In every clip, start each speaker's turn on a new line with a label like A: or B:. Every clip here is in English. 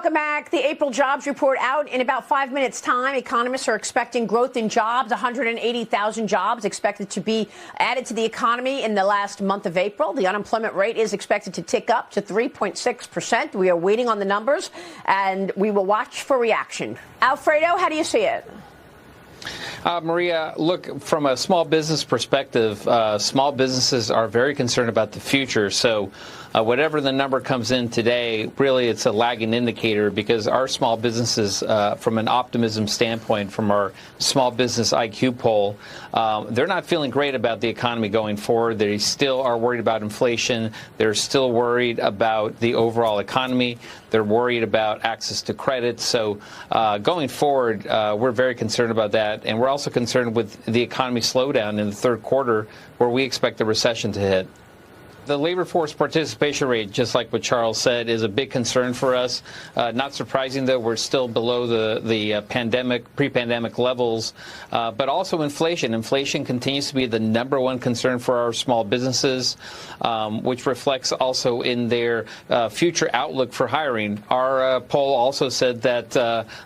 A: Welcome back. The April jobs report out in about 5 minutes' time. Economists are expecting growth in jobs. 180,000 jobs expected to be added to the economy in the last month of April. The unemployment rate is expected to tick up to 3.6%. We are waiting on the numbers, and we will watch for reaction. Alfredo, how do you see it?
B: Maria, look, from a small business perspective, small businesses are very concerned about the future. So whatever the number comes in today, really it's a lagging indicator because our small businesses, from an optimism standpoint, from our small business IQ poll, they're not feeling great about the economy going forward. They still are worried about inflation. They're still worried about the overall economy. They're worried about access to credit. So going forward, we're very concerned about that. And we're also concerned with the economy slowdown in the third quarter, where we expect the recession to hit. The labor force participation rate, just like what Charles said, is a big concern for us. Not surprising, though, we're still below the pre-pandemic levels. But also inflation. Inflation continues to be the #1 concern for our small businesses, which reflects also in their future outlook for hiring. Our poll also said that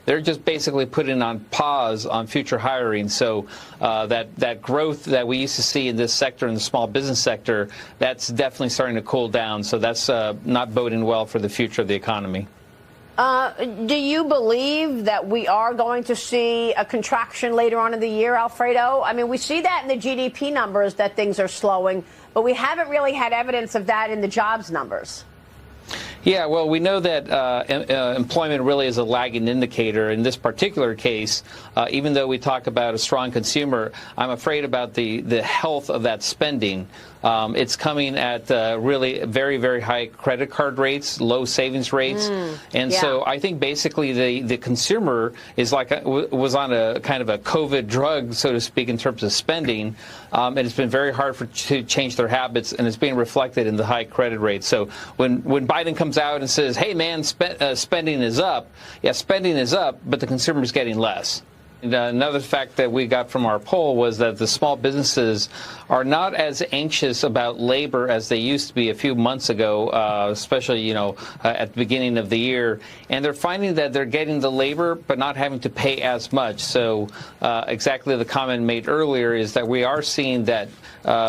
B: they're just basically putting on pause on future hiring. So that growth that we used to see in this sector, in the small business sector, that's definitely starting to cool down. So that's not boding well for the future of the economy.
A: Do you believe that we are going to see a contraction later on in the year, Alfredo? I mean, we see that in the GDP numbers that things are slowing, but we haven't really had evidence of that in the jobs numbers.
B: Yeah, well, we know that employment really is a lagging indicator. In this particular case, even though we talk about a strong consumer, I'm afraid about the health of that spending. It's coming at really very, very high credit card rates, low savings rates. So I think basically the consumer is was on a kind of a COVID drug, so to speak, in terms of spending. And it's been very hard to change their habits, and it's being reflected in the high credit rates. So when Biden comes out and says, hey, man, spending is up. Yeah, spending is up, but the consumer is getting less. And another fact that we got from our poll was that the small businesses are not as anxious about labor as they used to be a few months ago, especially, at the beginning of the year. And they're finding that they're getting the labor but not having to pay as much. So exactly the comment made earlier is that we are seeing that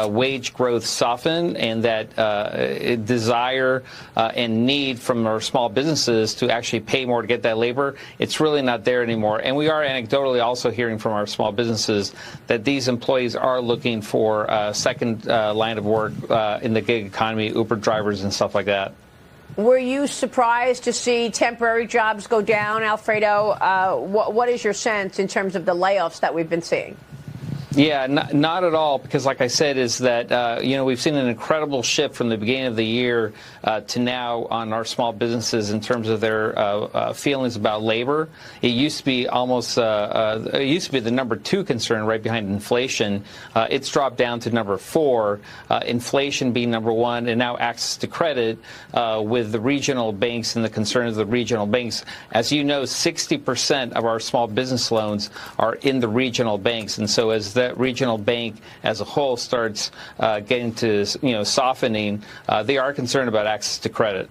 B: wage growth soften, and that desire and need from our small businesses to actually pay more to get that labor, it's really not there anymore. And we are anecdotally also hearing from our small businesses that these employees are looking for a second line of work in the gig economy, Uber drivers and stuff like that.
A: Were you surprised to see temporary jobs go down, Alfredo? What is your sense in terms of the layoffs that we've been seeing?
B: Yeah, not at all, because like I said, is that, we've seen an incredible shift from the beginning of the year to now on our small businesses in terms of their feelings about labor. It used to be the #2 concern right behind inflation. It's dropped down to #4, inflation being #1, and now access to credit with the regional banks and the concerns of the regional banks. As you know, 60% of our small business loans are in the regional banks, and so as that regional bank as a whole starts getting to softening, they are concerned about access to credit.